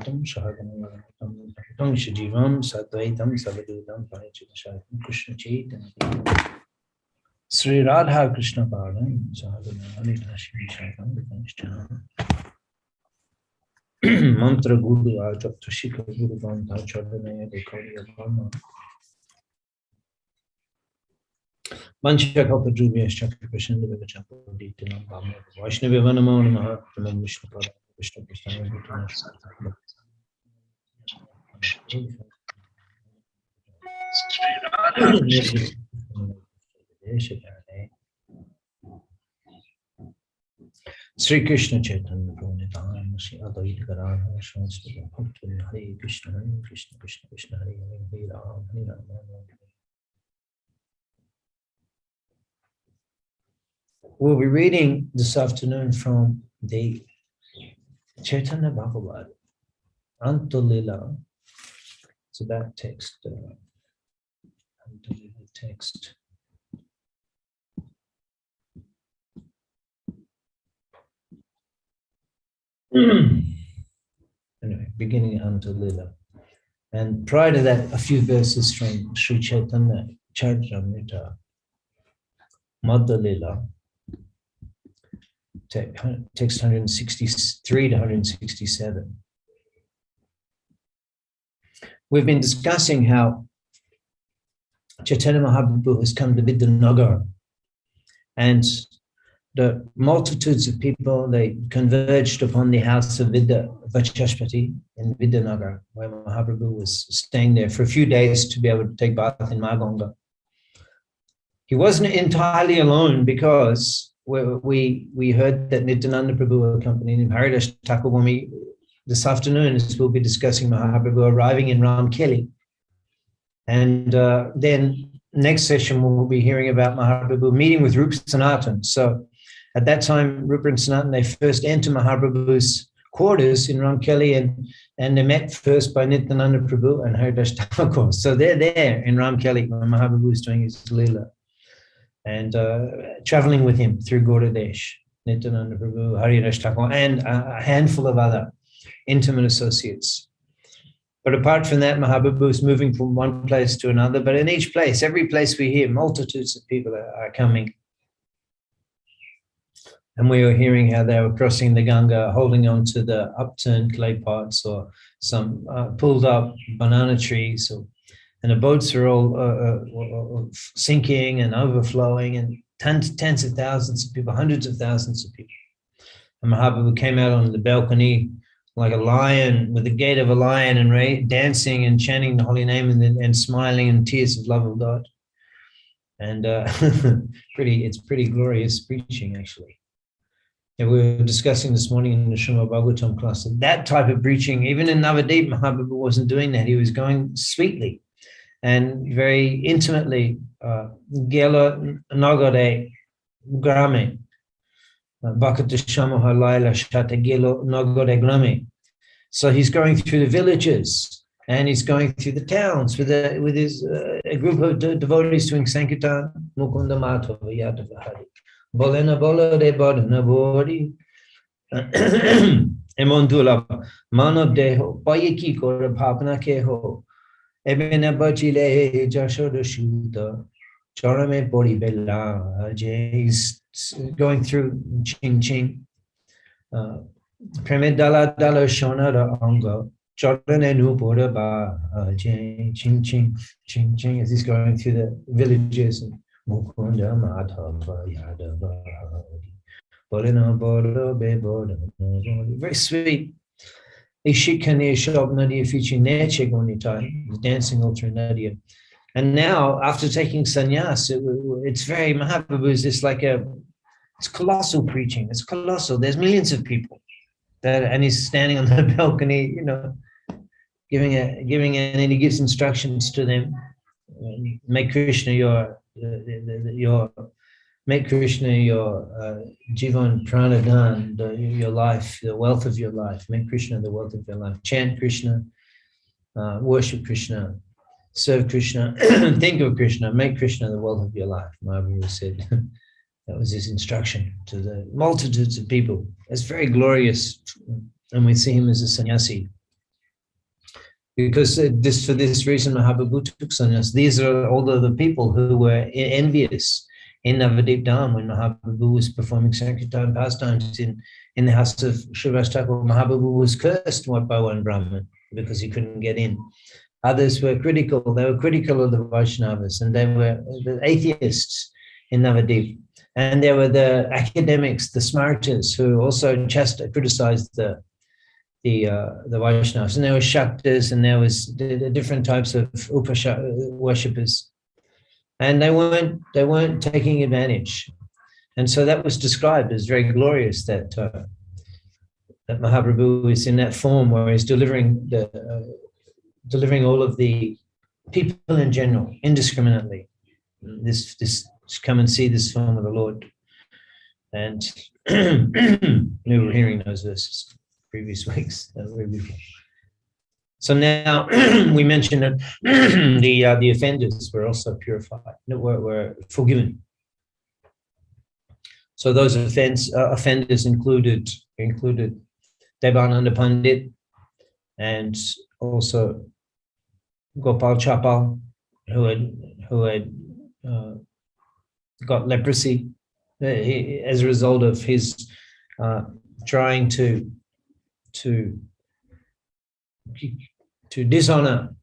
Satam Shahagam Tam Shajivam Sadvaitam Savadudam Panichitashaitam Krishna Chaitanya Sri Radha Krishna Padam Shahagam Aditashim Shaitam Mantra Guru Ajaptashika Guru Vanta Chadanaya Dekariya Bharma Manchaka Pajubya Shakti Krishna Devachapa Ditinam Bhamma Vaishnavi Vanamo Namaha Tamam Vishnu Pada Vishnu Prasthana Sri Krishna Chaitanya Prabhu Nityananda Sri Advaita Gadadhara Srivastava Bhakti Hare Krishna Krishna Krishna Hare Hare Hare Ram Hare Ram. We'll be reading this afternoon from the Chaitanya Bhagavad Antolila. It's about text. Antolila text. Anyway, beginning Antolila. And prior to that, a few verses from Sri Chaitanya Charitamrita, Madhya-lila, text 163 to 167. We've been discussing how Chaitanya Mahaprabhu has come to Vidyanagar, and the multitudes of people, they converged upon the house of Vidya Vachaspati in Vidyanagar, where Mahaprabhu was staying there for a few days to be able to take bath in Maganga. He wasn't entirely alone because we heard that Nityananda Prabhu accompanied him. Haridas Thakur this afternoon, as we'll be discussing Mahaprabhu arriving in Ramkeli. And then next session, we'll be hearing about Mahaprabhu meeting with Rupa Sanatan. So at that time, Rupa and Sanatan, they first enter Mahaprabhu's quarters in Ramkeli, and they met first by Nityananda Prabhu and Haridas Thakur. So they're there in Ramkeli when Mahaprabhu is doing his Leela, and traveling with him through Gauradesh, Nityananda Prabhu, Haridas Thakur, and a handful of other intimate associates. But apart from that, Mahaprabhu is moving from one place to another. But in each place, every place we hear, multitudes of people are coming. And we were hearing how they were crossing the Ganga, holding on to the upturned clay pots or some pulled up banana trees. And the boats are all sinking and overflowing, and tens of thousands of people, hundreds of thousands of people. And Mahaprabhu came out on the balcony like a lion, with the gait of a lion, and dancing and chanting the holy name, and smiling in tears of love of God. And it's pretty glorious preaching, actually. And we were discussing this morning in the Srimad Bhagavatam class that type of preaching, even in Navadip, Mahaprabhu wasn't doing that. He was going sweetly and very intimately. Gela Nagare Grame. So he's going through the villages, and he's going through the towns with his a group of devotees doing Sankirtan. Mukunda Madhava Yadava Hari Bolena Bola de Bodana Bodi Emondula Manav Deho Payaki Kora Bhavana Keho Ebena Bachile Jashoda Shuta Charame Bodi Bella. He's going through Ching Ching. Premedala Dala Shona Anga Jordan Nupoda Ba Ching Ching Ching Ching, as he's going through the villages. And Mukunda Madhava Yadava Bolina Bola Beboda. Very sweet. Ishikane Shop Nadia Fichi Neche Gonitai. He's dancing all through Nadia. And now, after taking sannyas, it's very Mahaprabhu is just like it's colossal preaching. It's colossal. There's millions of people and he's standing on the balcony, giving and he gives instructions to them. Make Krishna your Jivan Pranadan, your life, the wealth of your life. Make Krishna the wealth of your life. Chant Krishna, worship Krishna, serve Krishna, think of Krishna, make Krishna the wealth of your life. Mahaprabhu said that was his instruction to the multitudes of people. It's very glorious, and we see him as a sannyasi. because for this reason, Mahaprabhu took sannyas. These are all of the people who were envious in Navadip Dham when Mahaprabhu was performing Sankirtan pastimes in the house of Srivas Thakur. Mahaprabhu was cursed by one Brahmin because he couldn't get in. Others were critical. They were critical of the Vaishnavas, and they were the atheists in Navadip. And there were the academics, the smartas, who also just criticized the Vaishnavas. And there were Shaktas, and there was the different types of worshippers. And they weren't taking advantage. And so that was described as very glorious, that Mahaprabhu is in that form where he's delivering all of the people in general, indiscriminately. This come and see this form of the Lord. And we were hearing those verses previous weeks. So now we mentioned that the offenders were also purified, were forgiven. So those offenders included Devananda Pandit and also Gopal Chapal, who had got leprosy as a result of his trying to dishonor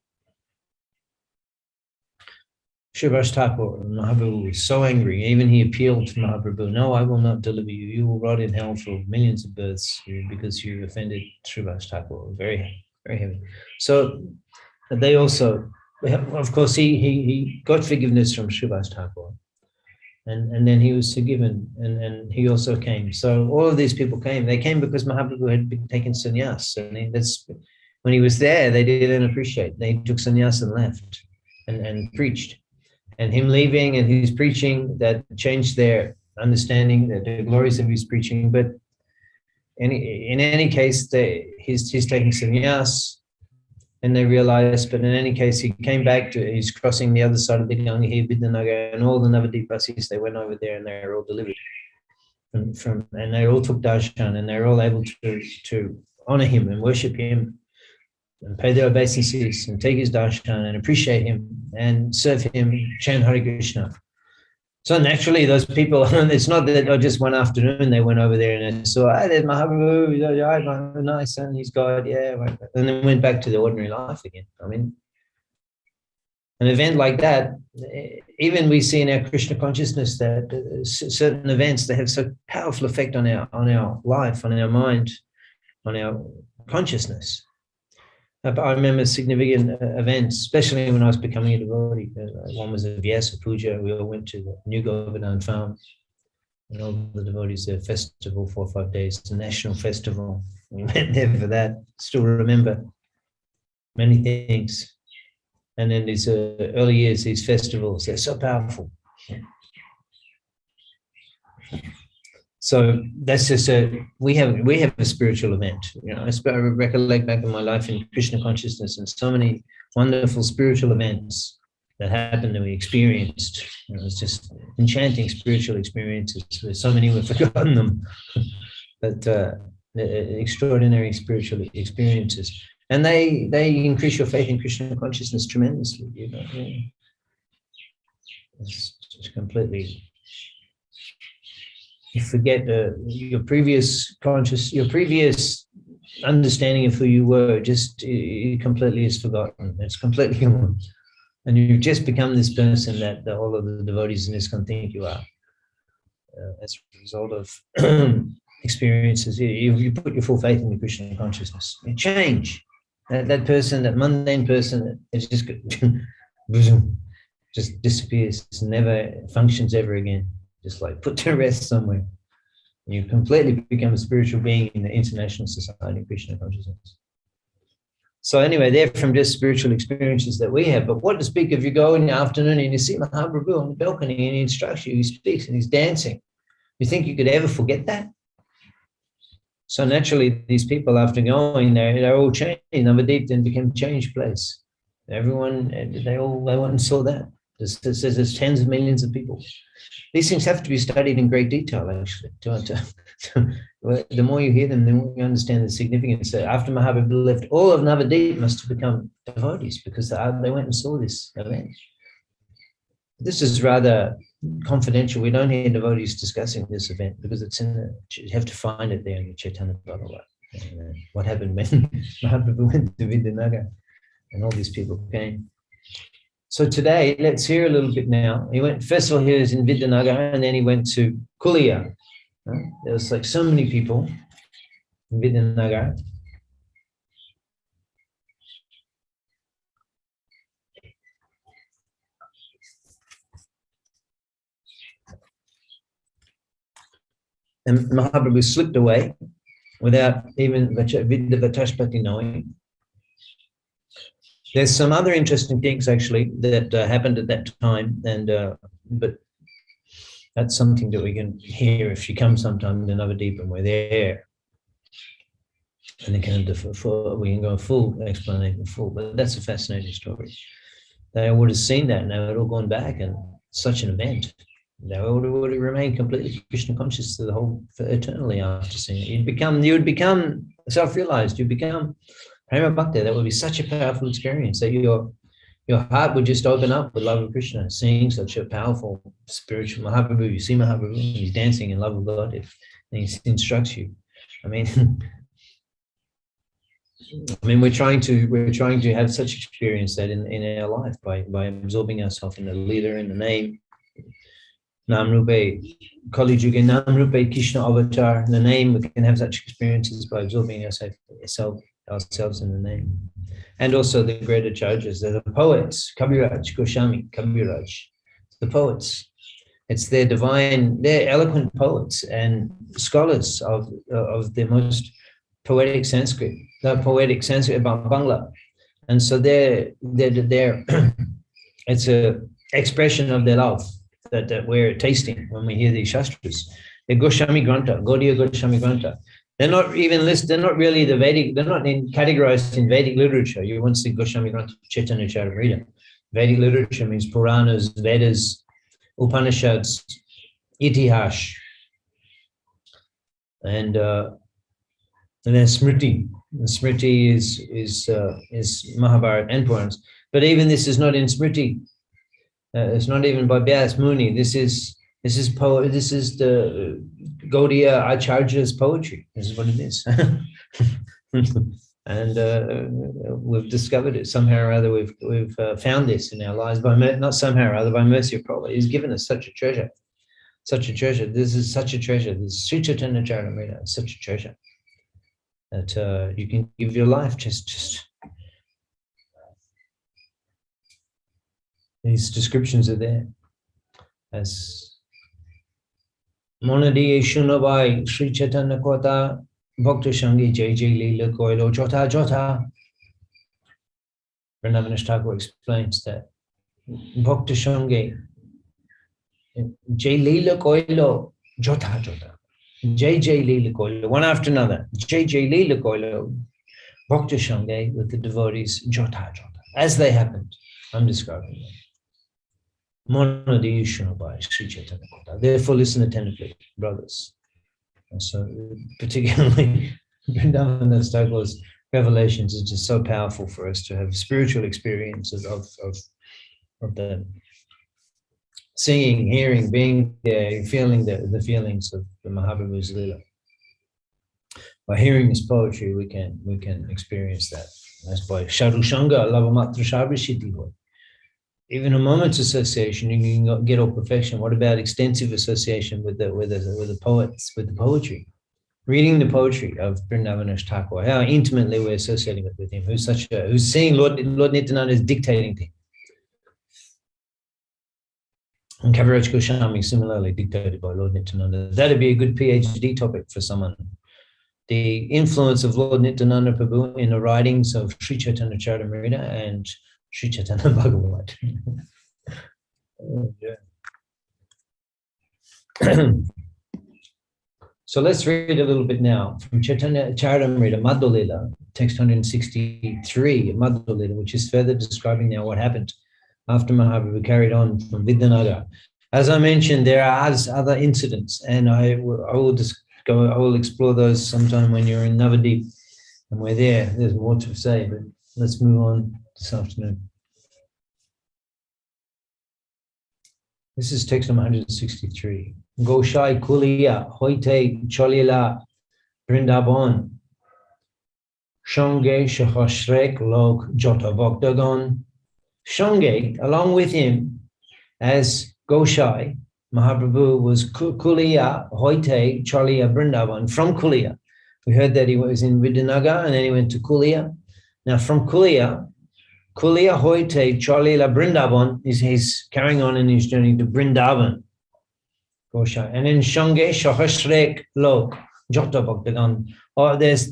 Srivas Thakur. Mahaprabhu was so angry. Even he appealed to Mahaprabhu, "No, I will not deliver you. You will rot in hell for millions of births because you offended Srivas Thakur." Very, very heavy. So they also, of course, he got forgiveness from Srivas Thakur. And then he was forgiven, and he also came. So all of these people came. They came because Mahaprabhu had been taken sannyas. And that's when he was there, they didn't appreciate. They took sannyas and left and preached. And him leaving and his preaching, that changed their understanding, the glories of his preaching. But in any case, he's taking sannyas, and they realized, but in any case, he came back he's crossing the other side of the Ganges, Vidhanagar, and all the Navadipasis, they went over there and they were all delivered. And they all took darshan, and they were all able to honor him and worship him and pay their obeisances and take his darshan and appreciate him and serve him, chant Hare Krishna. So naturally, those people, it's not that just one afternoon they went over there and saw, there's Mahaprabhu, nice, and he's God, yeah, and then went back to their ordinary life again. I mean, an event like that, even we see in our Krishna consciousness that certain events, they have such powerful effect on our life, on our mind, on our consciousness. I remember significant events, especially when I was becoming a devotee. One was a Vyasa Puja. We all went to the New Govardhan farm, and all the devotees, their festival, 4 or 5 days, it's a national festival. We went there for that. Still remember many things. And then these early years, these festivals, they're so powerful. So that's just we have a spiritual event. I recollect back in my life in Krishna consciousness, and so many wonderful spiritual events that happened that we experienced. It's just enchanting spiritual experiences. So many we've forgotten them, but extraordinary spiritual experiences, and they increase your faith in Krishna consciousness tremendously. It's just completely. You forget your previous understanding of who you were. It completely is forgotten. It's completely gone, and you've just become this person that all of the devotees in this can think you are. As a result of experiences, you put your full faith in the Krishna consciousness. You change. That person, that mundane person, it just disappears. Never functions ever again. Just like put to rest somewhere. You completely become a spiritual being in the International Society of Krishna Consciousness. So anyway, they're from just spiritual experiences that we have. But what to speak if you go in the afternoon and you see Mahaprabhu on the balcony and he instructs you, he speaks and he's dancing. You think you could ever forget that? So naturally, these people, after going there, they're all changed. Navadip then became a changed place. Everyone, they went and saw that. It says there's tens of millions of people. These things have to be studied in great detail, actually. The more you hear them, the more you understand the significance. So after Mahaprabhu left, all of Navadip must have become devotees because they went and saw this event. This is rather confidential. We don't hear devotees discussing this event because it's you have to find it there in the Chaitanya Bhagavat. What happened when Mahaprabhu went to Vidanagar and all these people came. So today, let's hear a little bit now. He went, first of all, he was in Vidanagar, and then he went to Kulia. There was like so many people in Vidanagar. And Mahaprabhu slipped away without even Vidyavataspati knowing. There's some other interesting things actually that happened at that time, and but that's something that we can hear if you come sometime to Navadip and we're there. And we can go full explanation, but that's a fascinating story. They would have seen that and they would have all gone back, and such an event. They would have remained completely Krishna conscious to the whole eternally after seeing it. You would become self-realized. You become Prema Bhakti. That would be such a powerful experience that your heart would just open up with love of Krishna, seeing such a powerful spiritual Mahaprabhu. You see Mahaprabhu, he's dancing in love of God, and he instructs you. I mean, we're trying to have such experience that in our life by absorbing ourselves in the leader, in the name. Nam Rupe, Kali Yuga, Nam Rupe, Krishna Avatar, the name. We can have such experiences by absorbing ourselves in the name. And also the great acharyas, they're the poets, Kabiraj, Goswami, Kabiraj, the poets. It's their eloquent poets and scholars of the most poetic Sanskrit about Bangla. And so they're it's a expression of their love that we're tasting when we hear these shastras. The Goswami Grantha, Gaudiya Goswami Grantha. They're not even listed, they're not really the Vedic, they're not categorized in Vedic literature. You won't see Goswami Grantha, Chaitanya Charitamrita. Vedic literature means Puranas, Vedas, Upanishads, Itihash, and then Smriti. And Smriti is Mahabharata and Puranas. But even this is not in Smriti. It's not even by Vyas Muni. This is the Gaudiya Acharya's poetry. This is what it is. And we've discovered it somehow or other. We've found this in our lives not somehow or other, by mercy of Prabhupada. He's given us such a treasure, such a treasure. This is such a treasure. This is Sri Chaitanya Charitamrita. It's such a treasure that you can give your life just. These descriptions are there as Monadi Shunabai Sri Chaitanya Kota Bhakta Shangi Jai Jai Leela Koilo Jota Jota. Vrindavan Thakur explains that Bhakta Shangi Jai Leela Koilo Jota Jota. Jai Jai Leela Koilo, one after another. Jai Jai Leela Koilo Bhakta Shangi with the devotees Jota Jota. As they happened, I'm describing them. Therefore, listen attentively, brothers. And so, particularly, Vrindavan Thakur's revelations is just so powerful for us to have spiritual experiences of the seeing, hearing, being there, feeling the feelings of the Mahaprabhu's Leela. By hearing his poetry, we can experience that. That's by Sharushanga, Lavamatra Shabashiti. Even a moment's association, you can get all perfection. What about extensive association with the poets, with the poetry? Reading the poetry of Vrindavan Thakur, how intimately we're associating with him, who's seeing Lord Nityananda is dictating things. And Kaviraj Goswami similarly dictated by Lord Nityananda. That'd be a good PhD topic for someone. The influence of Lord Nityananda Prabhu in the writings of Sri Chaitanya Charitamrita and Sri Chaitanya Bhagavat. So let's read a little bit now from Chaitanya Charitamrita, Madhulila, text 163, Madhulila, which is further describing now what happened after Mahaprabhu carried on from Vidyanagar. As I mentioned, there are other incidents, and I will explore those sometime when you're in Navadip and we're there. There's more to say, but let's move on this afternoon. This is text number 163. Goshai Kuliya Hoite Cholila Brindaban Shonge Shahashrek Lok Jota Bhaktagon. Shonge, along with him, as Goshai, Mahaprabhu was Kuliya Hoite Cholila Brindaban, from Kuliya. We heard that he was in Vidyanagar and then he went to Kuliya. Now from Kuliya Hoite Cholila Brindaban, he's carrying on in his journey to Brindavan. Goshai. And in Shange Shahasrek Lok Jota Bhaktagan. Oh, there's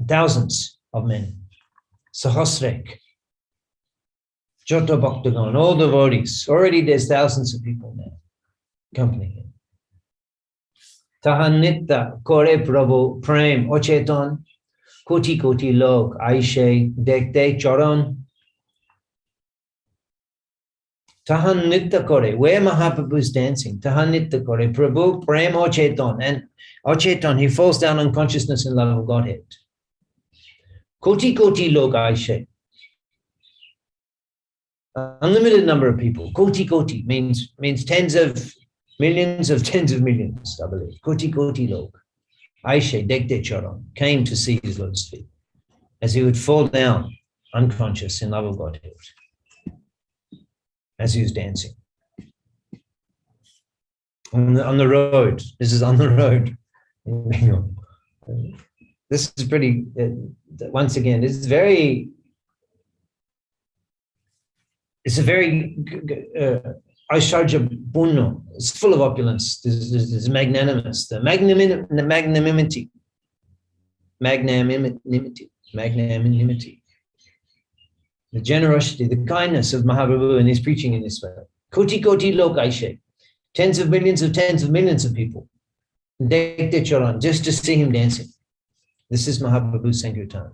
thousands of men. Sahasrek. Jota Bhaktagan, all devotees. Already there's thousands of people there accompanying him. Tahanitta Kore Prabhu Prem Ochetan Koti Koti Lok Aishe Dekte Charan. Tahan Nitya Kore, where Mahaprabhu is dancing, Tahan Nitya Kore, Prabhu Prem Ochetan, and Ochetan, he falls down on consciousness and love of Godhead. Koti Koti Lok Aishe. Unlimited number of people. Koti Koti means tens of millions, I believe. Koti Koti Lok. Aishe Dekte Charan came to see his Lord's feet as he would fall down unconscious in love of Godhead as he was dancing. On the road. This is on the road in Bengal. This is pretty, once again, it's a very Aishwarya Punno. It's full of opulence. There's magnanimous, the magnanimity. The generosity, the kindness of Mahaprabhu in his preaching in this way. Koti Koti Lok Aishe. Tens of millions of people. Dekte Charan, just to see him dancing. This is Mahaprabhu's Sankirtan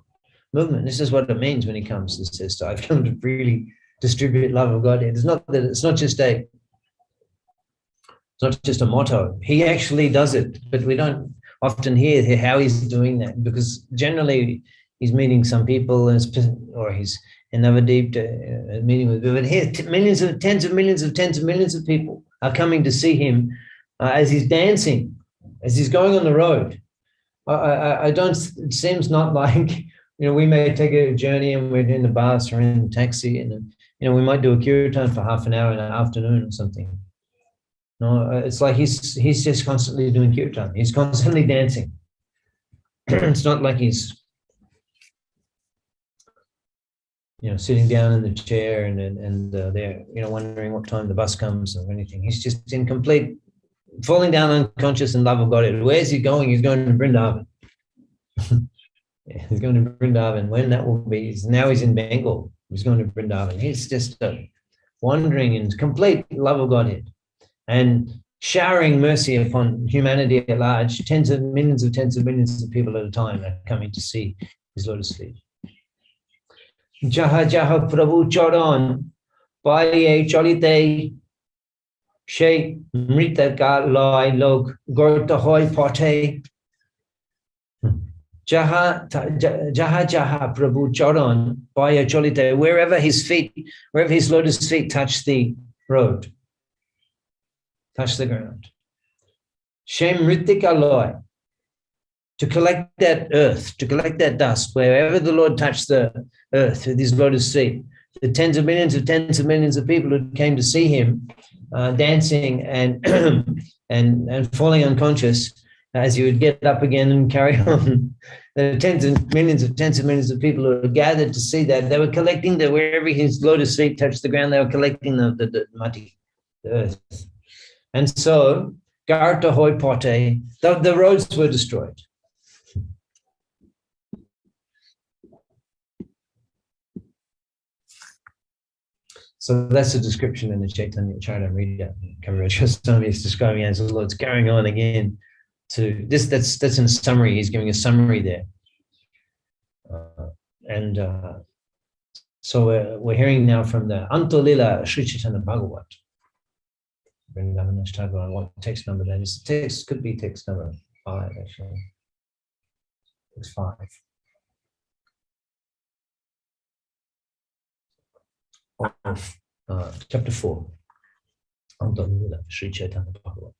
movement. This is what it means when he comes. This says, I've come to freely distribute love of Godhead. It's not just a motto. He actually does it, but we don't often hear how he's doing that, because generally he's meeting some people or he's in Navadip meeting with, but here tens of millions of people are coming to see him as he's dancing, as he's going on the road. It seems not like, we may take a journey and we're in the bus or in the taxi and, we might do a kirtan for half an hour in the afternoon or something. No, it's like he's just constantly doing kirtan. He's constantly dancing. It's not like he's, sitting down in the chair and they're, wondering what time the bus comes or anything. He's just in complete, falling down unconscious in love of Godhead. Where's he going? He's going to Vrindavan. He's going to Vrindavan. When that will be, now he's in Bengal. He's going to Vrindavan. He's just wandering in complete love of Godhead and showering mercy upon humanity at large. Tens of millions of people at a time are coming to see his lotus feet. Jaha Jaha Prabhu Charan Paiye Chalite She Mrita Ka Lai Lok Gorta Hoy Pote. Jaha Jaha Prabhu Charan Paiye Chalite, wherever his lotus feet touch the road, touch the ground. Shem Ritika Loy, to collect that earth, to collect that dust, wherever the Lord touched the earth with his lotus feet. The tens of millions of people who came to see him dancing and and falling unconscious as he would get up again and carry on. There were tens of millions of people who were gathered to see that. They were collecting wherever his lotus feet touched the ground, they were collecting the mati, the earth. And so, Garta Hoi Pote, the roads were destroyed. So that's a description in the Chaitanya Charitamrita. Kaviraj Goswami is describing as the Lord's carrying on again to this. That's in a summary. He's giving a summary there. So we're hearing now from the Antolila Sri Chaitanya Bhagavat. I want text number that is. Text could be text number 5 actually. It's 5. Of chapter 4. Antolila Sri Chaitanya Bhagavat.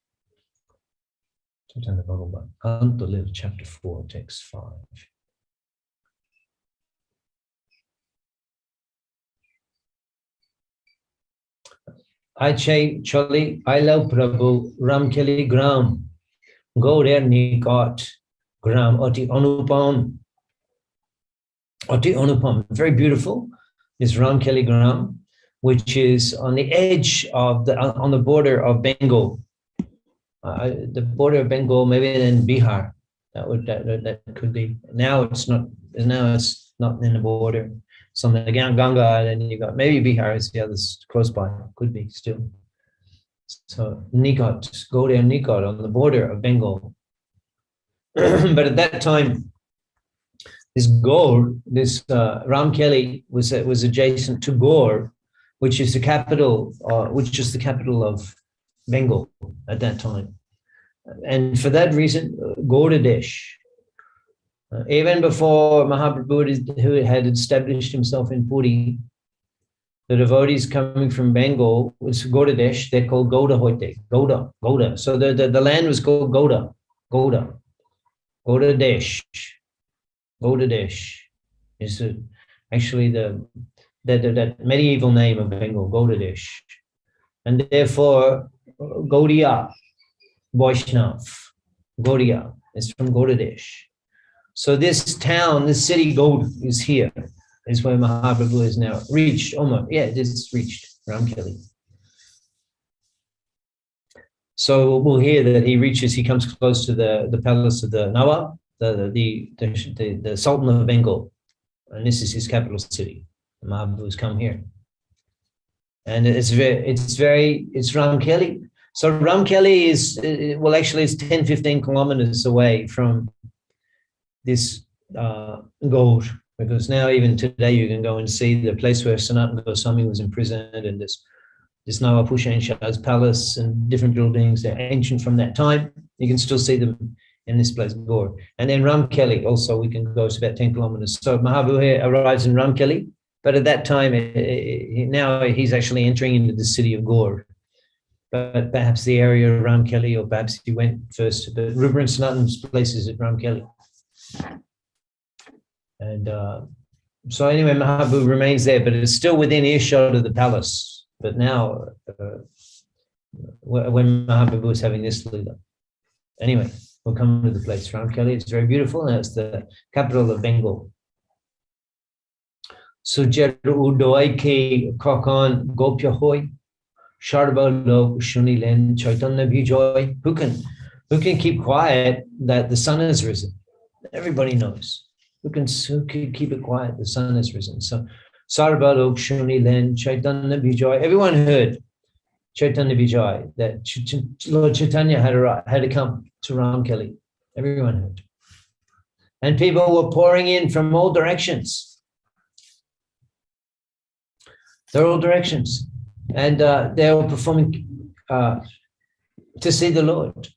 Chaitanya Bhagavat. Antolila chapter 4, text 5. Achai Choli, I love Prabhu, Ramkeli Gram, go there Nikot, Gram, Oti Anupam. Oti Anupam, very beautiful, is Ramkeli Gram, which is on the edge of on the border of Bengal. The border of Bengal, maybe in Bihar. That could be. Now it's not in the border. So on the Ganga, and then you got maybe Bihar is the others close by, could be still. So Nikot, go there Nikot on the border of Bengal. But at that time, this Gaur, this Ramkeli was adjacent to Gaur, which is the capital of Bengal at that time. And for that reason, Gauradesh. Even before Mahaprabhu, who had established himself in Puri, the devotees coming from Bengal was Gauradesh. They're called Gauda Hoite, Gauda. So the land was called Gaudadesh. Gaudadesh is actually that medieval name of Bengal, Gaudadesh. And therefore, Gaudiya, Vaishnav, Gaudiya is from Gaudadesh. So this town, this city, Gaud, is here, is where Mahaprabhu is now reached. Almost, yeah, it's reached Ramkeli. So we'll hear that he comes close to the palace of the Nawab, the Sultan of Bengal, and this is his capital city. Mahaprabhu has come here, and it's Ramkeli. So Ramkeli is it's 10-15 kilometers away from this Gaur, because now even today you can go and see the place where Sanatana Goswami was imprisoned, and this Nawab Hussain Shah's palace and different buildings. They're ancient from that time. You can still see them in this place, Gaur. And then Ramkeli also, we can go, it's about 10 kilometers. So Mahaprabhu here arrives in Ramkeli, but at that time, now he's actually entering into the city of Gaur. But perhaps the area of Ramkeli, or perhaps he went first to the Rupa and Sanatana's places at Ramkeli. And so anyway, Mahaprabhu remains there, but it's still within earshot of the palace. But now, when Mahaprabhu is having this lila. Anyway, we'll come to the place, Ramkeli. It's very beautiful, and it's the capital of Bengal. Sujer Udoy ke Kokon Gopya Hoy, Sharba Lo Shunilen Chaitanya Bijoy. Who can keep quiet that the sun has risen? Everybody knows. Who can keep it quiet? The sun has risen. So Sarva Lo Shunilen Chaitanya Bijoy. Everyone heard Chaitanya Vijay, that Lord Chaitanya had to come to Ramkeli. Everyone heard. And people were pouring in from all directions. They're all directions. And they were performing to see the Lord.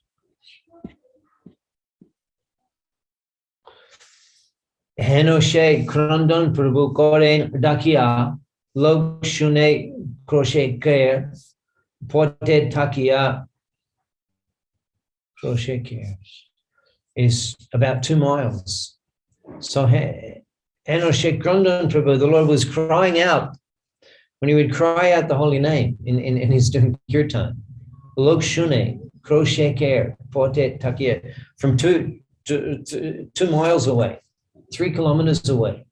Henoshe Krandon Prabhu Koren Dakia Log Shune Crochet Care Porte Takia Crochet Care is about 2 miles. So Henoshe Krandon Prabhu, the Lord was crying out when he would cry out the holy name in his doing kirtan. Log Shune Crochet Care Porte Takia, from 2 miles away. 3 kilometers away.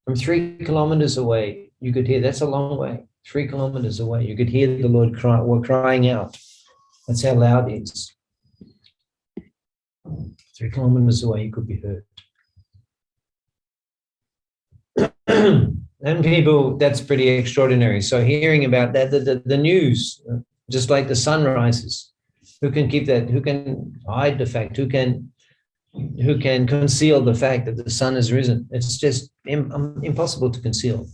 From 3 kilometers away, you could hear, that's a long way. 3 kilometers away, you could hear the Lord crying out. That's how loud it is. 3 kilometers away, you could be heard. And people, that's pretty extraordinary. So hearing about that, the news, just like the sun rises, who can keep that? Who can hide the fact? Who can conceal the fact that the sun has risen? It's just impossible to conceal.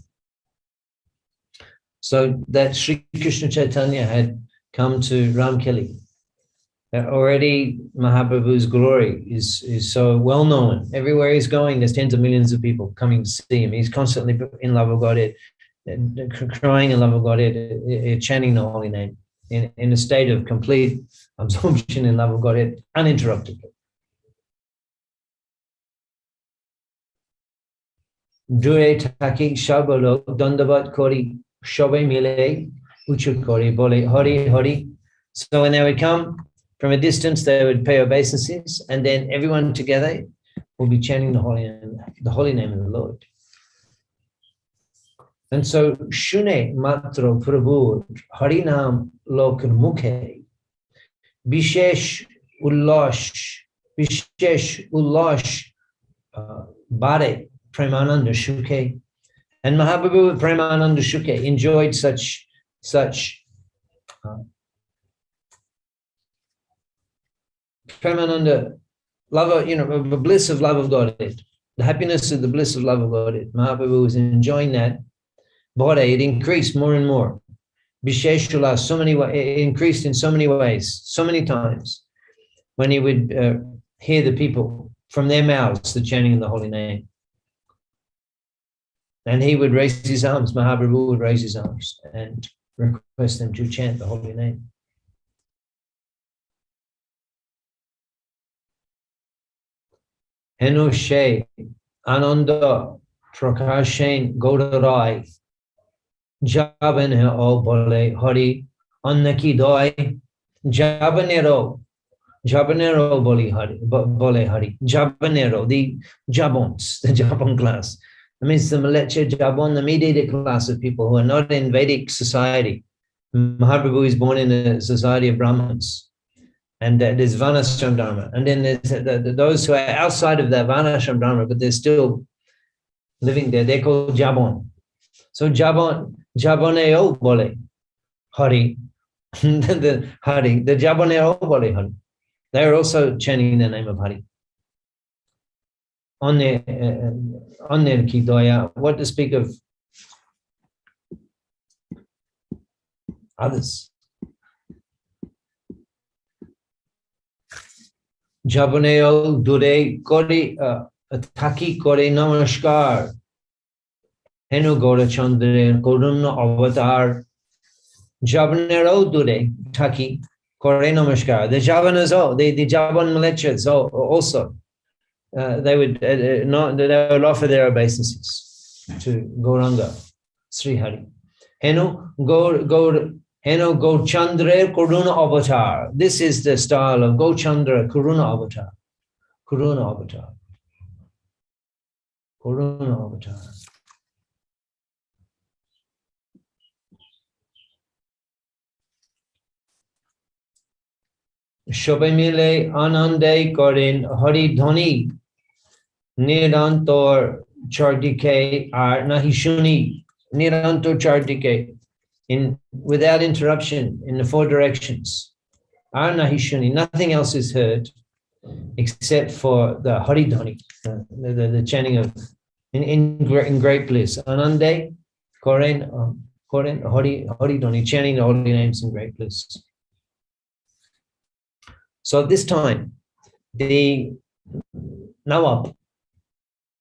So that Sri Krishna Chaitanya had come to Ramkeli. Already Mahaprabhu's glory is so well known. Everywhere he's going, there's tens of millions of people coming to see him. He's constantly in love with Godhead, crying in love of Godhead, chanting the holy name in a state of complete absorption in love of Godhead, uninterruptedly. Dure taki shabalo dandavat kori shobe mile uchu kori bole hari hari. So when they would come from a distance, they would pay obeisances, and then everyone together will be chanting the holy name of the Lord. And so, Shune matro prabhu harinam lokar mukhe vishesh ullash bare premananda shuke. And Mahaprabhu Premananda Shuke enjoyed such Premananda love, the bliss of love of Godhead, the happiness of the bliss of love of Godhead. Mahaprabhu was enjoying that. Bode, it increased more and more. Bisheshula, so many ways, it increased in so many ways, so many times, when he would hear the people from their mouths, the chanting of the holy name. And he would raise his arms, Mahaprabhu would raise his arms and request them to chant the holy name. Henu She Ananda Prakashen Gaudarai Jaban O Bole Hari Annaki Doi Jabanero Bole Hari Jabanero, the Jabons, the Jabon class. That means the Malecha Jabon, the mediated class of people who are not in Vedic society. Mahaprabhu is born in a society of Brahmins. And there's Varnashram Dharma. And then there's those who are outside of that Varnashram Dharma, but they're still living there. They're called Jabon. So Jaboneo Bole Hari. The Hari, the Jaboneo Bole Hari. They're also chanting the name of Hari. On their Kidoya, what to speak of others? Jabaneo Dure Kori Taki Kore Namaskar Henu Gaura Chandra Koruna Avatar Jabanero Dure Taki Kore Namaskar. The Javanas, the Javan Malechas also. They would offer their obeisances to Gauranga, Sri Hari. Henu Gochandra Karuna Avatar. This is the style of Gochandra Karuna Avatar. Karuna Avatar. Karuna Avatar. Shobemile Anande Korin Hari Dhani Nirantor Chardike Ar Nahishuni Nirantor Chardike without interruption in the four directions. Ar Nahishuni, nothing else is heard except for the Hari Dhani, the chanting of in great bliss. Anande Korin Hari Dhani, chanting the holy names in great bliss. So at this time, the Nawab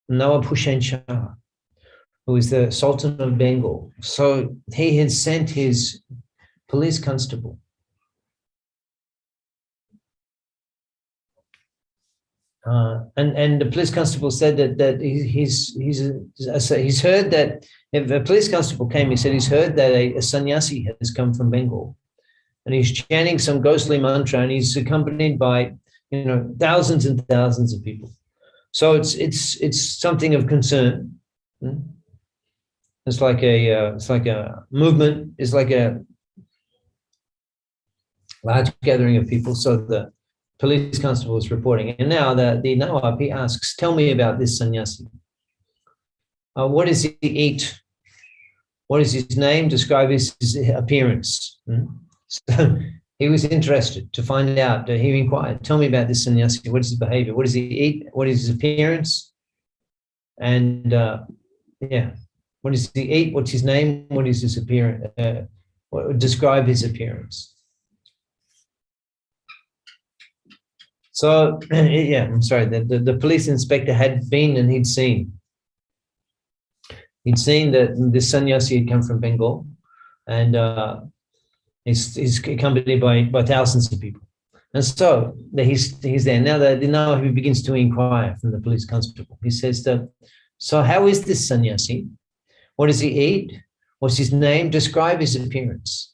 Hussain Shah, who is the Sultan of Bengal, so he had sent his police constable and the police constable said that he's heard that if a police constable came, he said he's heard that a sannyasi has come from Bengal. And he's chanting some ghostly mantra, and he's accompanied by, thousands and thousands of people. So it's something of concern. It's like a movement. It's like a large gathering of people. So the police constable is reporting, and now the Nawab, he asks, "Tell me about this sannyasi. What does he eat? What is his name? Describe his appearance." So he was interested to find out. He inquired, "Tell me about this sannyasi. What is his behavior? What does he eat? What is his appearance?" And What does he eat? What's his name? What is his appearance? Describe his appearance. So, yeah, I'm sorry. The police inspector had been and he'd seen that this sannyasi had come from Bengal, and he's accompanied by thousands of people. And so he's there. Now he begins to inquire from the police constable. He says, so how is this sannyasi? What does he eat? What's his name? Describe his appearance.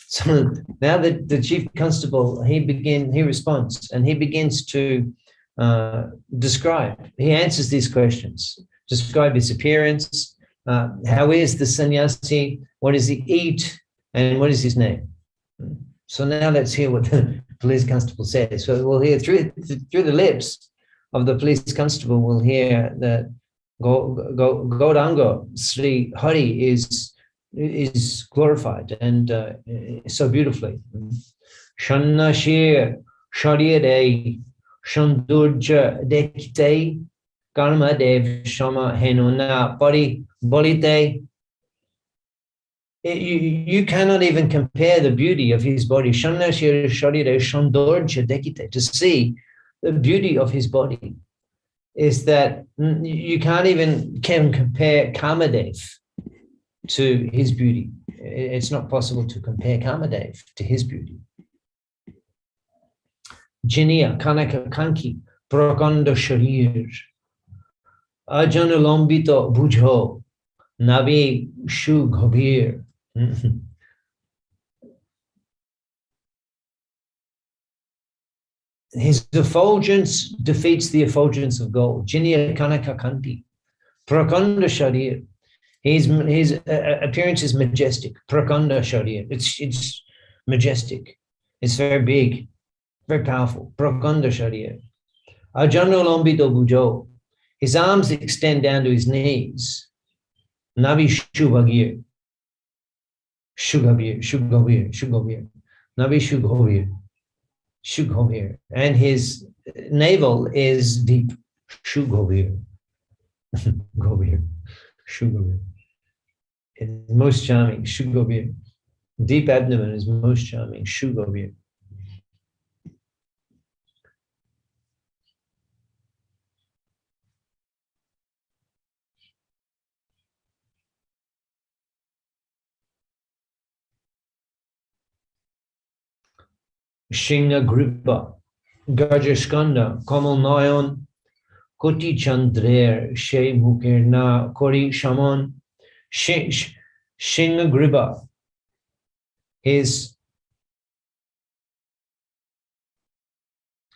So now the chief constable, he responds, and he begins to describe. He answers these questions. Describe his appearance. How is the sannyasi? What does he eat? And what is his name? So now let's hear what the police constable says. So we'll hear through the lips of the police constable, we'll hear that Gauranga Sri Hari is glorified and so beautifully. Shannashir Sharire Shandurja Dekite Karma Dev Shama Henuna Pari Bolite. You cannot even compare the beauty of his body. Shannashir Sharire Shandurja Dekite. To see the beauty of his body is that you can't even compare Kamadev to his beauty. It's not possible to compare Kamadev to his beauty. Jinia Kanaka Kanki Prakanda Sharir Ajanulambito Bujho Nabi Shu Ghabir. His effulgence defeats the effulgence of gold. Jinia Kanaka Kanti Prakanda Sharir. His appearance is majestic. Prakanda Sharir. It's majestic. It's very big, very powerful. Prakanda Sharir. Ajanulambito Bujho. His arms extend down to his knees. Nabi Shubhagir. Shugabir. Nabi Shughabir. And his navel is deep. Shughabir. Gobir. Shugabir. It's most charming. Shugabir. Deep abdomen is most charming. Shugabir. Shinga Gripa, Gajashkanda, Kamal Nayan, Koti Chandrer, She Mukirna, Kori Shaman, Shinga Gripa. His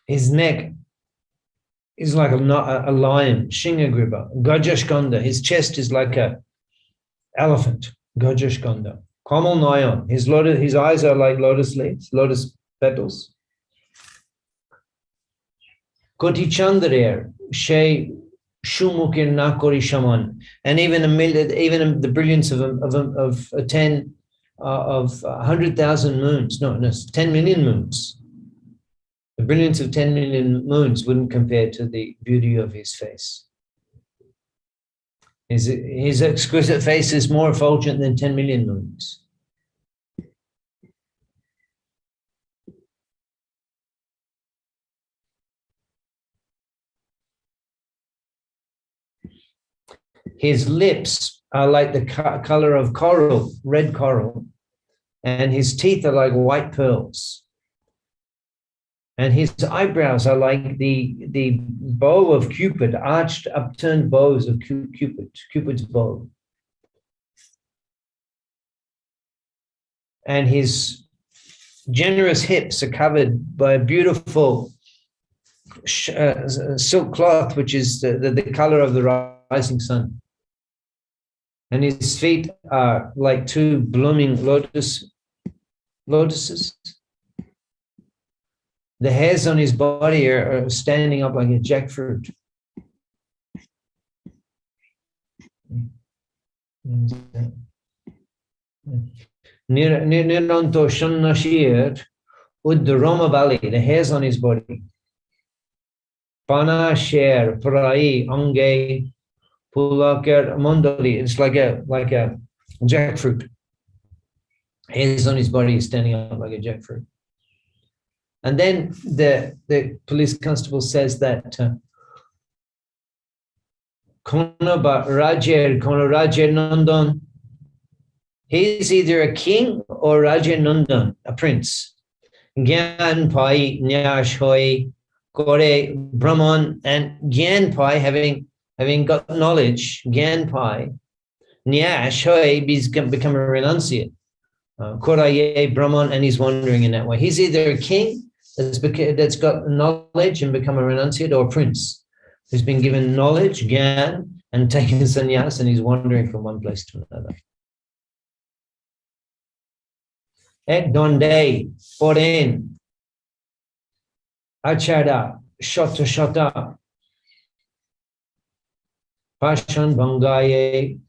neck is like a lion, Shinga Gripa. Gajashkanda, his chest is like an elephant, Gajashkanda. Kamal Nayan, his eyes are like lotus leaves, lotus petals. Koti Chandrer, She Shumukir Nakori Shaman, and even the brilliance of 100,000 moons, 10 million moons. The brilliance of 10 million moons wouldn't compare to the beauty of his face. His exquisite face is more effulgent than 10 million moons. His lips are like the color of coral, red coral, and his teeth are like white pearls. And his eyebrows are like the bow of Cupid, arched, upturned bows of Cupid's bow. And his generous hips are covered by a beautiful silk cloth, which is the color of the rising sun. And his feet are like two blooming lotuses. The hairs on his body are standing up like a jackfruit. Niranto Shannashir Uddharama Bali, the hairs on his body. Pana Sher Parai Ange Pulakar Mondali. It's like a jackfruit. Hairs on his body is standing up like a jackfruit. And then the police constable says that Kono Rajer Nandan, he's either a king or Rajer Nandan, a prince. Gyan Pai Nyash Hoi Kore Brahman, and Gyan Pai, having got knowledge, Gyan Pai Nyash Hoi become a renunciate. Koraye Brahman, and he's wandering in that way. He's either a king that's got knowledge and become a renunciate, or a prince who's been given knowledge, gyan, and taken sannyas, and he's wandering from one place to another. Ek donde poren achada shota pashan bangaye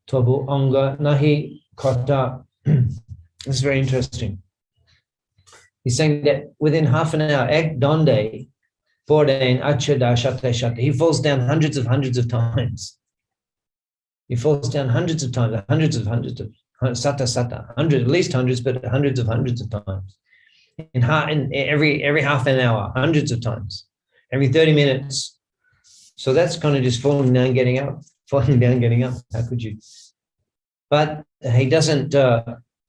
tobu anga nahi kota. This is very interesting. He's saying that within half an hour, ek donde poren achada shata, he falls down hundreds of times. He falls down hundreds of times, hundreds of sata, at least hundreds, but hundreds of times. In every half an hour, hundreds of times, every 30 minutes. So that's kind of just falling down, getting up, falling down, getting up. How could you? But he doesn't,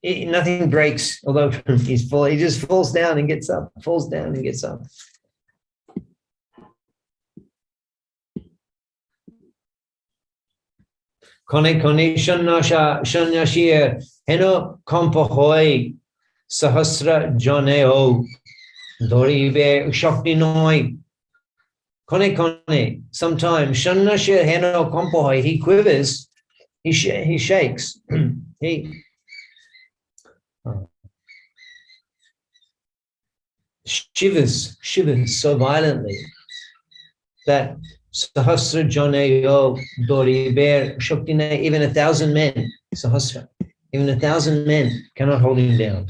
nothing breaks, although he's full, he just falls down and gets up, falls down and gets up. Kone shanyashir heno kompohoi sahasra janeo doribe shakti noi. Kone, sometimes shanyashir heno kompohoi, he quivers, he shakes, he shivers so violently that Sahasra Janeyo Doriber Shaktine, even 1,000 men, Sahasra, even 1,000 men cannot hold him down.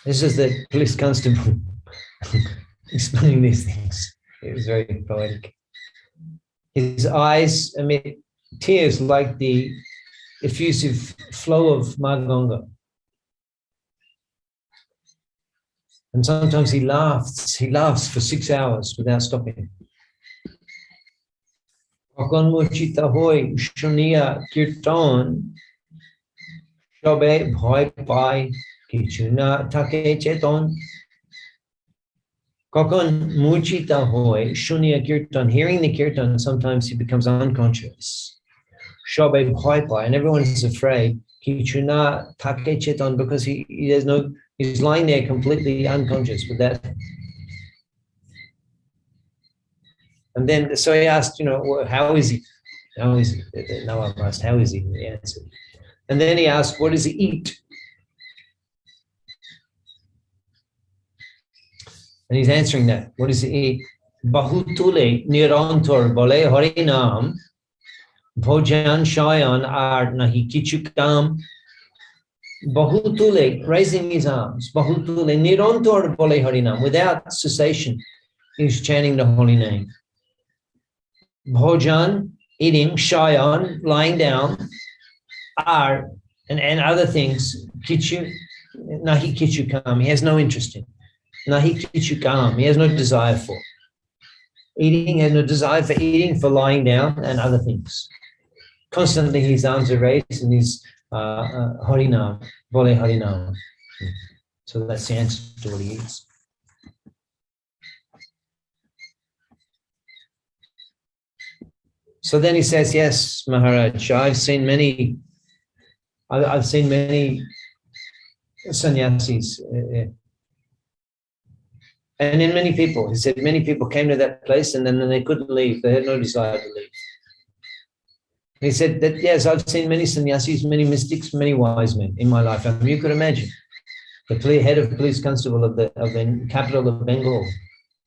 This is the police constable explaining these things. It was very poetic. His eyes emit tears like the effusive flow of Maganga. And sometimes he laughs for 6 hours without stopping. Kakon muchita hoy shuniya kirtan shobe bhoy pai kichuna take cheton. Kakon muchita hoy shuniya kirtan, hearing the kirtan, sometimes he becomes unconscious. Shobe bhoy pai, and everyone's afraid. Kichuna take cheton, because he's lying there completely unconscious with that. And then, so he asked, how is he? How is he? No one asked, how is he? He answered. And then he asked, what does he eat? And he's answering that. What does he eat? Bahutule nirantor bole harinam bhojan shayan ar nahi kichukam. Bahutule, raising his arms, Bahutule, Nirantor Bole Harinam, without cessation, he's chanting the holy name. Bhojan, eating, Shayan, lying down, Ar, and other things, Kichu, Nahi Kichukam, he has no interest in. Nahi Kichukam, he has no desire for. Eating, has no desire for eating, for lying down, and other things. Constantly his arms are raised and he's Harinam, Bole Harinam. So that's the answer to what he eats. So then he says, yes, Maharaj, I've seen many sannyasis. And in many people, he said, many people came to that place and then they couldn't leave. They had no desire to leave. He said that, yes, I've seen many sannyasis, many mystics, many wise men in my life. I mean, you could imagine the head of police constable of the capital of Bengal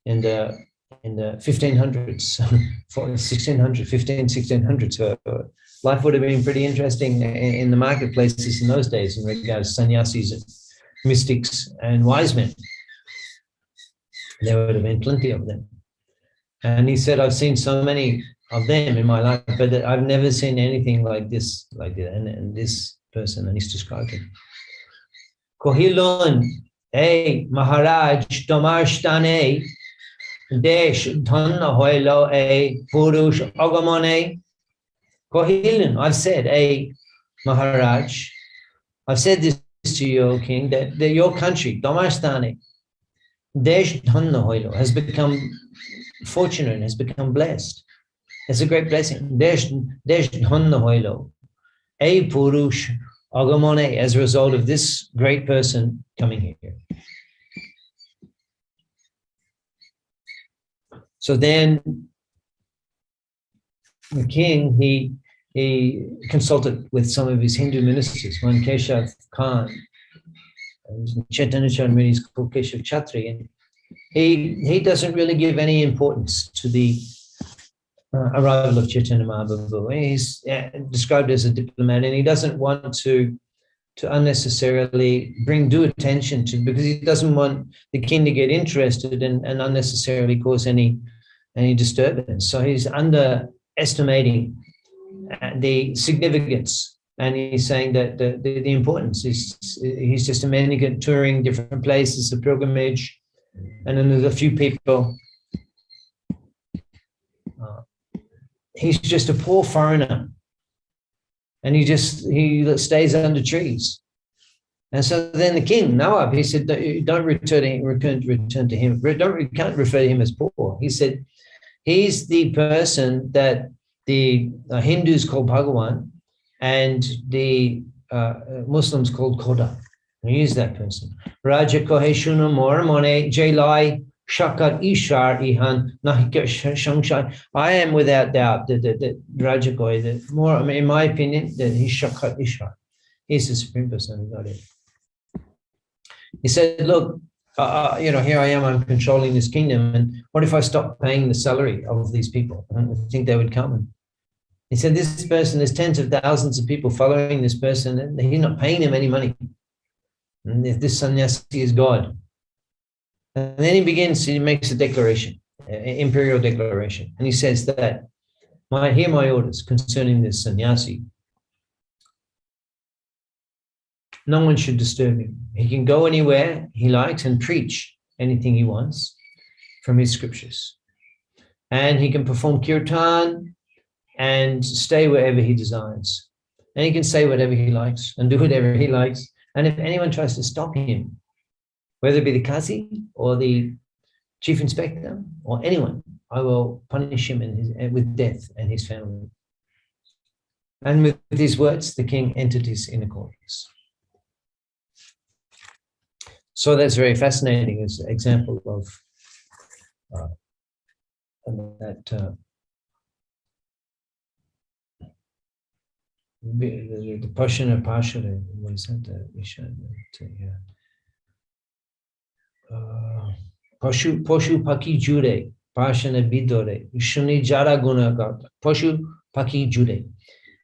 in the 1500s, 1600s. Life would have been pretty interesting in the marketplaces in those days in regards to sannyasis, mystics, and wise men. There would have been plenty of them. And he said, I've seen so many of them in my life, but I've never seen anything like this, and this person, and he's described him. Kohilun, Maharaj, Tomarstane, Desh, Dhanna Hoilo, Purush, Agamane. Kohilun, I've said, Maharaj, I've said this to you, O king, that your country, Tomarstane, Desh Dhanna Hoilo, has become fortunate, has become blessed. It's a great blessing. Desh Dhanna Hoilo, Purush Agamane, as a result of this great person coming here. So then the king, he consulted with some of his Hindu ministers, one Keshav Khan, Chaitanya Chaudhary is called Keshav Chatri, and he doesn't really give any importance to the arrival of Chaitanya Mahaprabhu. He's described as a diplomat, and he doesn't want to unnecessarily bring due attention to, because he doesn't want the king to get interested and unnecessarily cause any disturbance. So he's underestimating the significance, and he's saying that the importance is, he's just a mendicant touring different places, a pilgrimage, and then there's a few people. He's just a poor foreigner, and he stays under trees. And so then the king, Nawab, he said, don't return to him. Can't refer to him as poor. He said, he's the person that the Hindus call Bhagawan and the Muslims called Khoda. And he is that person. Raja kohe shunu mor mone jailai shakat ishar ihan nahika shangshai. I am without doubt that Raja kohe, that more, in my opinion, that he's shakat ishar. He's the Supreme Person, not it. He said, look, here I am, I'm controlling this kingdom, and what if I stop paying the salary of these people? I don't think they would come. He said, this person, there's tens of thousands of people following this person, and he's not paying them any money. And if this sannyasi is God. And then he makes a declaration, an imperial declaration. And he says that, hear my orders concerning this sannyasi. No one should disturb him. He can go anywhere he likes and preach anything he wants from his scriptures. And he can perform kirtan and stay wherever he desires. And he can say whatever he likes and do whatever he likes. And if anyone tries to stop him, whether it be the Qazi or the chief inspector or anyone, I will punish him with death and his family. And with these words, the king entered his inner quarters. So that's very fascinating as an example of the Pashana Pashara, what is that? Poshu Paki Jure, Pashana Bidore, Shuni Jara Gunagata, Poshu Paki Jure.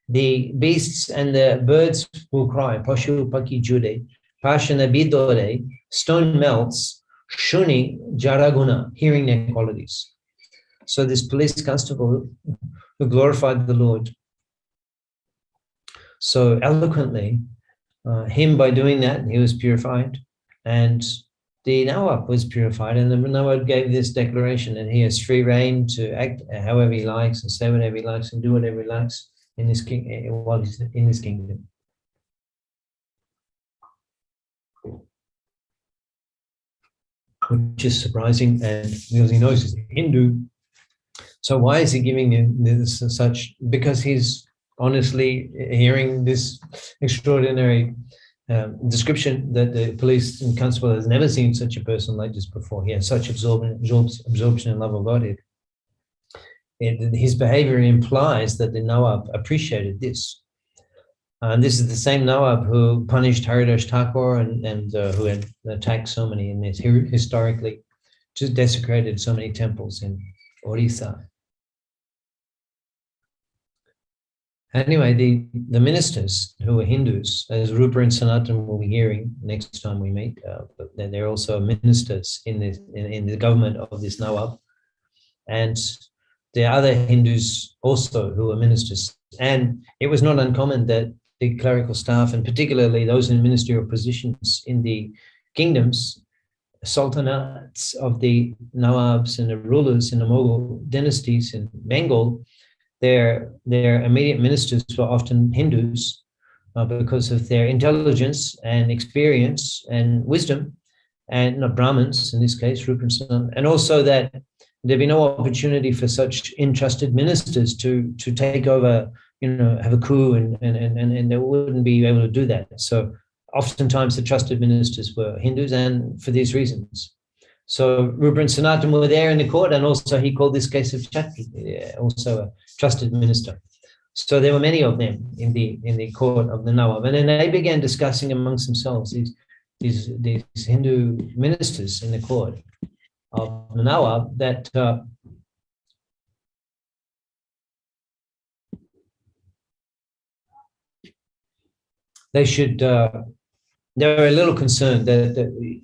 The beasts and the birds will cry, Poshu Paki Jure, Pashana Bidore, stone melts, Shuni Jaraguna, hearing their qualities. So this police constable who glorified the Lord so eloquently, him by doing that, he was purified, and the Nawab was purified, and the Nawab gave this declaration, and he has free reign to act however he likes and say whatever he likes and do whatever he likes in this while he's in this kingdom. Which is surprising, and because he knows he's a Hindu. So why is he giving this such? Because he's honestly hearing this extraordinary description that the police and constable has never seen such a person like this before. He has such absorption and love of Godhead. His behavior implies that the Nawab appreciated this. And this is the same Nawab who punished Haridas Thakur and who had attacked so many in this, historically, just desecrated so many temples in Orissa. Anyway, the ministers who were Hindus, as Rupa and Sanatan will be hearing next time we meet, but they're also ministers in the government of this Nawab. And there are other Hindus also who are ministers. And it was not uncommon that the clerical staff, and particularly those in ministerial positions in the kingdoms, sultanates of the Nawabs and the rulers in the Mughal dynasties in Bengal, their immediate ministers were often Hindus because of their intelligence and experience and wisdom, and not Brahmins in this case, Rupa and Sanatan, and also that there'd be no opportunity for such entrusted ministers to take over, have a coup, and they wouldn't be able to do that. So oftentimes the trusted ministers were Hindus, and for these reasons. So Rupa and Sanatan were there in the court, and also he called this case of Chatri, also a trusted minister. So there were many of them in the court of the Nawab, and then they began discussing amongst themselves, these Hindu ministers in the court of the Nawab, that they should. They were a little concerned that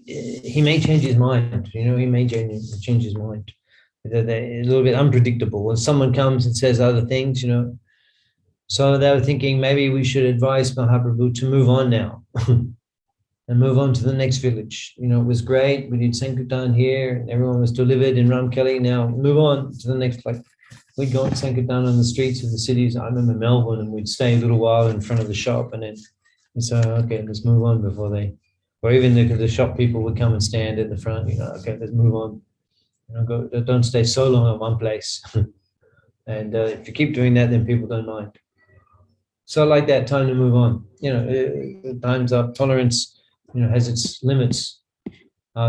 he may change his mind. He may change his mind. They're a little bit unpredictable. When someone comes and says other things, So they were thinking maybe we should advise Mahaprabhu to move on now and move on to the next village. It was great. We did Sankirtan here, and everyone was delivered in Ramkeli. Now move on to the next. Like we'd go and Sankirtan on the streets of the cities. I remember Melbourne, and we'd stay a little while in front of the shop, and then we'd say, okay, let's move on before they, or even the shop people would come and stand at the front. Okay, let's move on. Don't stay so long at one place. And if you keep doing that, then people don't mind. So like that, time to move on. Time's up. Tolerance, has its limits.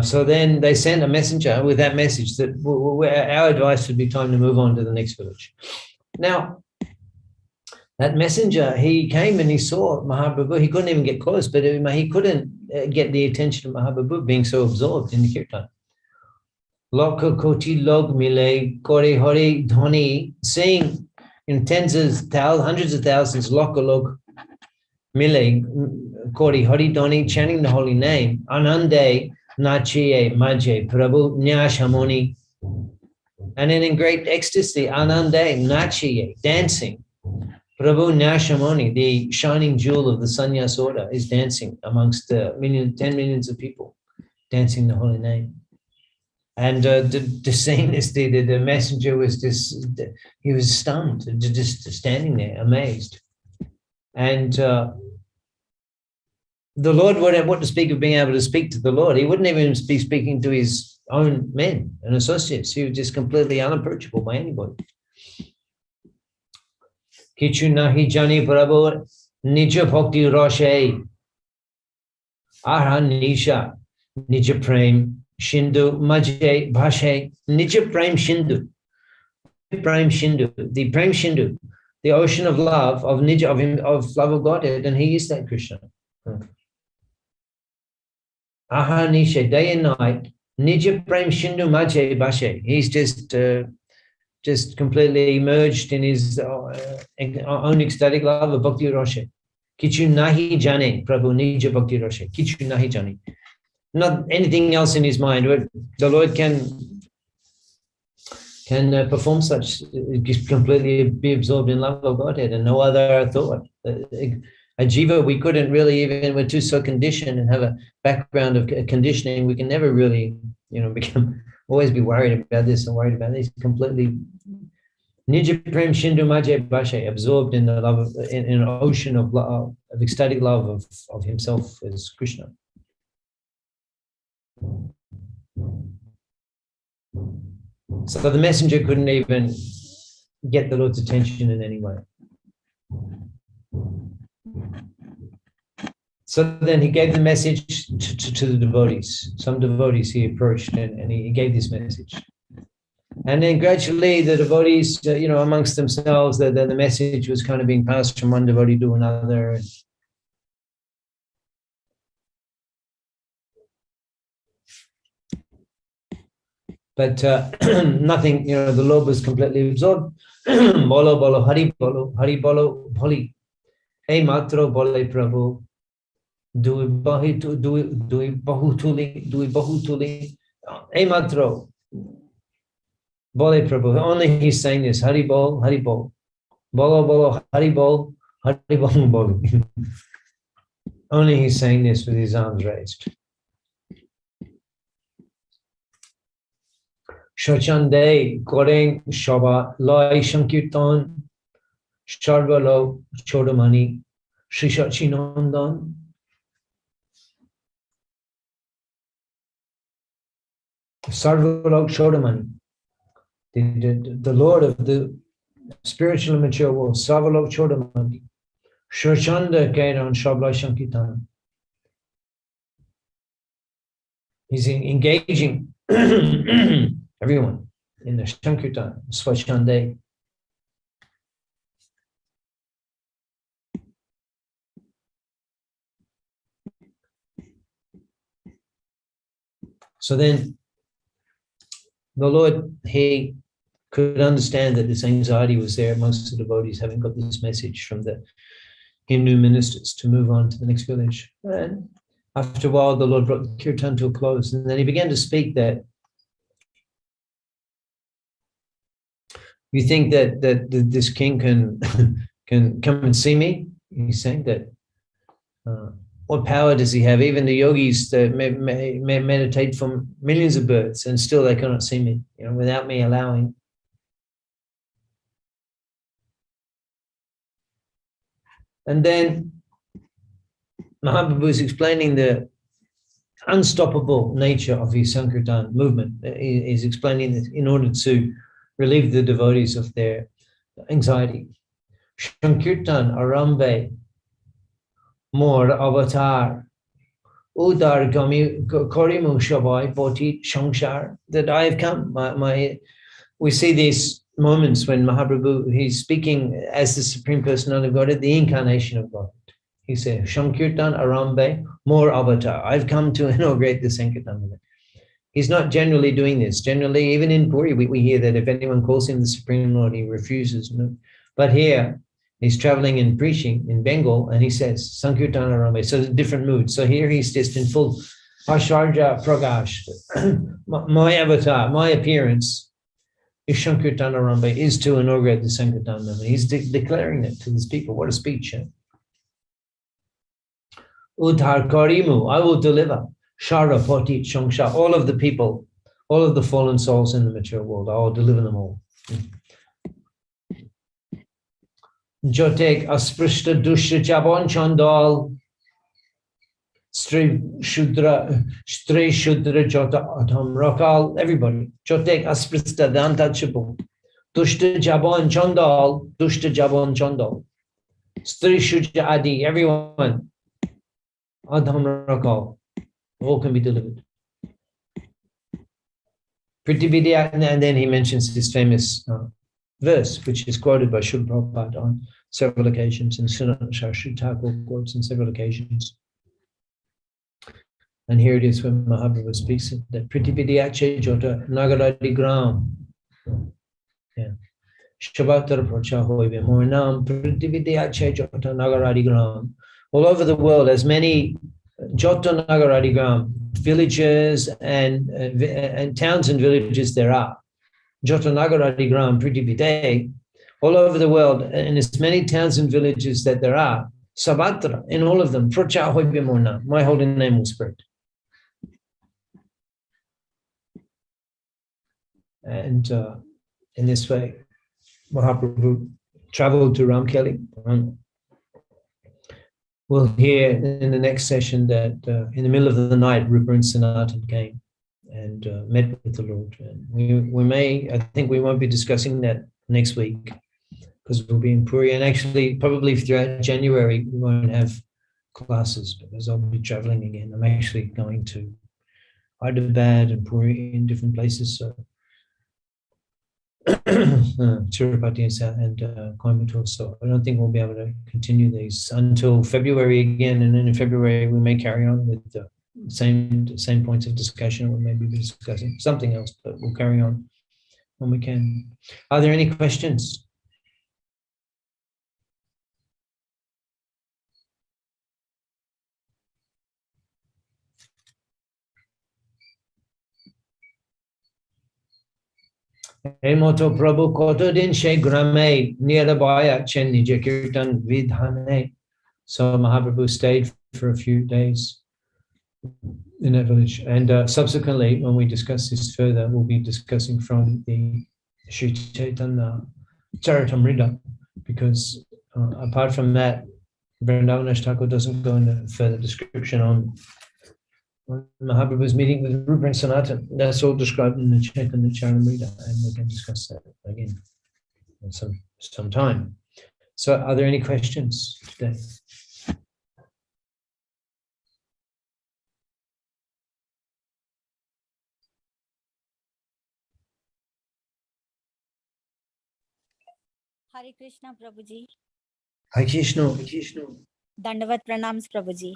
So then they sent a messenger with that message that our advice would be time to move on to the next village. Now, that messenger, he came and he saw Mahaprabhu. He couldn't even get close, but he couldn't get the attention of Mahaprabhu being so absorbed in the kirtan. Lok koti log mile kore hori dhoni, saying in hundreds of thousands, lok mile kori hori dhoni, chanting the holy name, anande nachiye maje prabhu nyashamoni. And then in great ecstasy, anande nachiye, dancing. Prabhu Nyashamoni, the shining jewel of the sannyas order, is dancing amongst the 10 millions of people, dancing the holy name. And to seeing this, the messenger was he was stunned, just standing there, amazed. And the Lord, what to speak of being able to speak to the Lord? He wouldn't even be speaking to his own men and associates. He was just completely unapproachable by anybody. Kichu nahi jani prabhu nija bhakti roshe aha nisha nija prem shindu maje bhashe nija prem shindu. Prem shindu, the prem shindu, the ocean of love of nija of love of Godhead, and he is that Krishna. Aha nisha, day and night, nija prem shindu maje bhashe. He's just completely immersed in his own ecstatic love of Bhakti Roshe. Kichu nahi jane, Prabhu nija Bhakti Roshe. Kichu nahi jane. Not anything else in his mind. The Lord can perform such, completely be absorbed in love of Godhead and no other thought. A jiva, we couldn't really, even we're too so conditioned and have a background of conditioning, we can never really, always be worried about this and worried about this. Completely Nija Prem Shindu Maje Bashe, absorbed in the love in an ocean of love, of ecstatic love of himself as Krishna. So the messenger couldn't even get the Lord's attention in any way. So then he gave the message to the devotees. Some devotees he approached and he gave this message. And then gradually the devotees, amongst themselves, the message was kind of being passed from one devotee to another. But nothing, the Lord was completely absorbed. Bolo bolo hari bolo boli. Hey matro bole Prabhu. Dui bahutuli. Hey matro bole Prabhu. Only he's saying this. Hari bol. Bolo bolo hari bol boli. Only he's saying this with his arms raised. Shachande Koreng Shaba Lai Shankirtan Sharvalo Chodamani Shishachinandan. Sarvalok Chodamani. The Lord of the spiritual and mature world, Sarvalok Chodamani. Shachanda Kairan Shabla Shankirtan. He's engaging everyone in the Shankirtan, Swachande. So then the Lord, he could understand that this anxiety was there amongst the devotees, having got this message from the Hindu ministers to move on to the next village. And after a while, the Lord brought the kirtan to a close, and then he began to speak that you think that this king can come and see me? He's saying that. What power does he have? Even the yogis that meditate for millions of births, and still they cannot see me, without me allowing. And then Mahaprabhu is explaining the unstoppable nature of his Sankirtan movement. He's explaining that in order to relieve the devotees of their anxiety. Sankirtan Arambe More avatar Udar Korimu Shabai Boti Shangshar, that I have come. We see these moments when Mahaprabhu, he's speaking as the Supreme Personality of Godhead, the incarnation of God. He says, Shankirtan Arambe More avatar. I've come to inaugurate the Sankirtan movement. He's not generally doing this. Generally, even in Puri, we hear that if anyone calls him the Supreme Lord, he refuses. No? But here, he's traveling and preaching in Bengal, and he says, Sankirtan Arambe. So different moods. So here he's just in full Asharja Pragash. My avatar, my appearance is Sankirtan Arambe, is to inaugurate the Sankirtan movement. He's declaring it to these people. What a speech. Udhar Karimu, I will deliver. Shara Poti Changsha, all of the people, all of the fallen souls in the mature world, I will deliver them all. Jotek Asprishta Dushya Chabon Chandal Stri Shudra Jota Atam Rakal, everybody. Jotek Asprishta, the untouchable. Dushta Jabon Chandal, Dushta Jabon Chandal. Stri Shudra Adi, everyone. Adham Rakal, all can be delivered. Priti Vidya, and then he mentions this famous verse, which is quoted by Srila Prabhupada on several occasions, and Sri Thakur quotes on several occasions. And here it is when Mahaprabhu speaks of that Priti Vidyache Jota Nagaradi Gram. Yeah. Shabatar Pracha Hoive Mornam Priti Vidyache Jota Nagaradi Gram. All over the world, as many Jota Nagaradi Gram, villages and towns and villages there are. Jota Nagaradi Gram Priti Vidya, all over the world, and as many towns and villages that there are, Sabatra, in all of them, Pracha Hoive Mornam, my holy name will spread. And in this way, Mahaprabhu traveled to Ramkeli. We'll hear in the next session that in the middle of the night, Rupa and Sanatan came and met with the Lord. And I think we won't be discussing that next week because we'll be in Puri. And actually, probably throughout January, we won't have classes because I'll be traveling again. I'm actually going to Hyderabad and Puri in different places. So Tirupati and Coimbatore. So I don't think we'll be able to continue these until February again. And then in February, we may carry on with same points of discussion, or maybe be discussing something else, but we'll carry on when we can. Are there any questions? Emoto Prabhu Kotodin She Grame Nirabaya Chen Nija Kirtan Vidhane. So Mahaprabhu stayed for a few days in that village. And subsequently, when we discuss this further, we'll be discussing from the Sri Chaitanya Charitamrita, because apart from that, Vrindavan Thakur doesn't go into further description on Mahaprabhu's meeting with Rupa and Sanatan. That's all described in the Chaitanya Charitamrita, and we can discuss that again in some time. So are there any questions today? Hare Krishna, Prabhuji. Hare Krishna. Dandavat pranams, Prabhuji.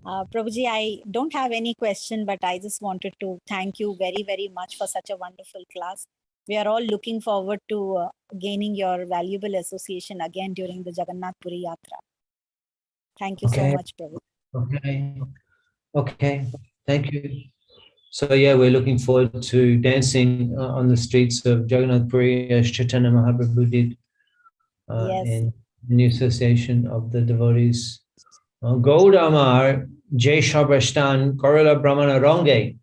Prabhuji, I don't have any question, but I just wanted to thank you very, very much for such a wonderful class. We are all looking forward to gaining your valuable association again during the Jagannath Puri Yatra. Thank you so much, Prabhuji. Okay. Thank you. So yeah, we're looking forward to dancing on the streets of Jagannath Puri as Chaitanya Mahaprabhu did in the association of the devotees. Gaudamar, Jai Shabastan, Korala Brahmana Range,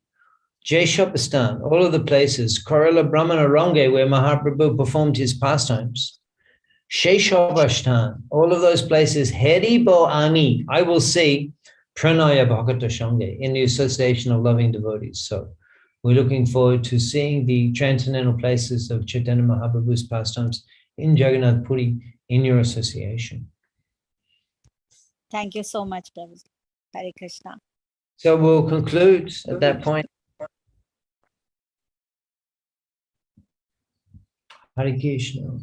Jai Shabastan, all of the places, Korala Brahmana Range, where Mahaprabhu performed his pastimes. Sheshabashtan, all of those places, Heribo Ami, I will see Pranaya Bhakata Shange in the association of loving devotees. So we're looking forward to seeing the transcendental places of Chaitanya Mahaprabhu's pastimes in Jagannath Puri in your association. Thank you so much, Prabhuji. Hare Krishna. So we'll conclude at that point. Hare Krishna.